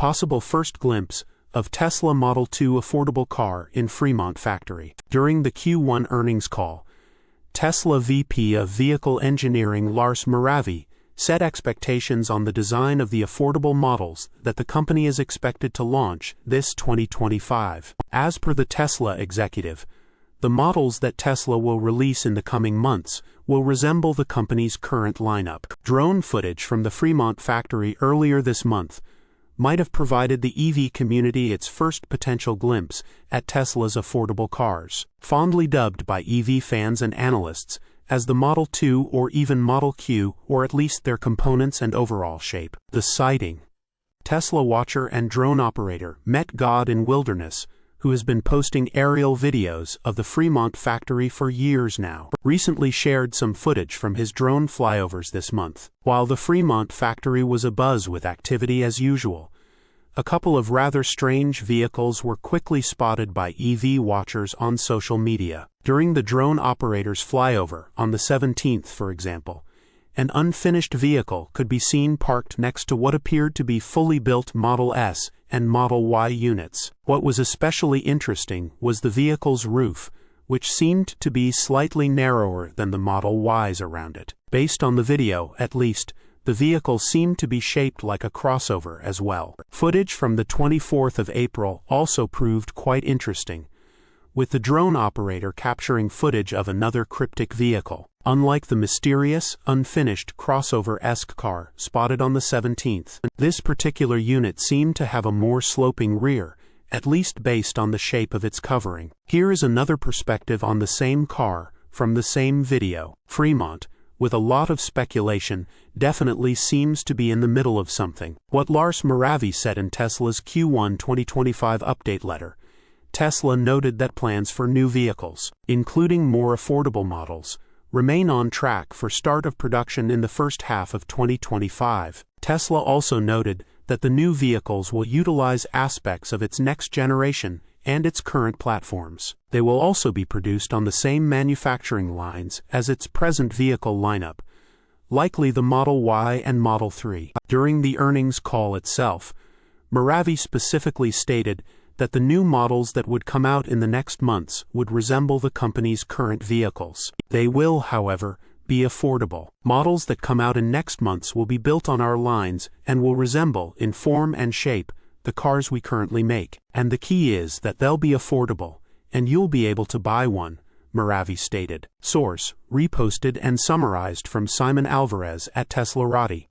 possible first glimpse of Tesla Model 2 affordable car in Fremont factory. During the Q1 earnings call, Tesla VP of Vehicle Engineering Lars Moravy set expectations on the design of the affordable models that the company is expected to launch this 2025. As per the Tesla executive, the models that Tesla will release in the coming months will resemble the company's current lineup. Drone footage from the Fremont factory earlier this month might have provided the EV community its first potential glimpse at Tesla's affordable cars. Fondly dubbed by EV fans and analysts as the Model 2 or even Model Q, or at least their components and overall shape. The sighting. Tesla watcher and drone operator Met God in Wilderness, who has been posting aerial videos of the Fremont factory for years now, recently shared some footage from his drone flyovers this month. While the Fremont factory was abuzz with activity as usual, a couple of rather strange vehicles were quickly spotted by EV watchers on social media. During the drone operator's flyover on the 17th, for example, an unfinished vehicle could be seen parked next to what appeared to be fully built Model S and Model Y units. What was especially interesting was the vehicle's roof, which seemed to be slightly narrower than the Model Ys around it. Based on the video, at least, the vehicle seemed to be shaped like a crossover as well. Footage from the 24th of April also proved quite interesting, with the drone operator capturing footage of another cryptic vehicle. Unlike the mysterious, unfinished crossover-esque car spotted on the 17th, this particular unit seemed to have a more sloping rear, at least based on the shape of its covering. Here is another perspective on the same car from the same video. Fremont, with a lot of speculation, definitely seems to be in the middle of something. What Lars Moravy said in Tesla's Q1 2025 update letter, Tesla noted that plans for new vehicles, including more affordable models, remain on track for start of production in the first half of 2025. Tesla also noted that the new vehicles will utilize aspects of its next generation and its current platforms. They will also be produced on the same manufacturing lines as its present vehicle lineup, likely the Model Y and Model 3. During the earnings call itself, Moravy specifically stated that the new models that would come out in the next months would resemble the company's current vehicles. They will, however, be affordable. Models that come out in next months will be built on our lines and will resemble, in form and shape, the cars we currently make. And the key is that they'll be affordable, and you'll be able to buy one, Moravy stated. Source: reposted and summarized from Simon Alvarez at teslarati.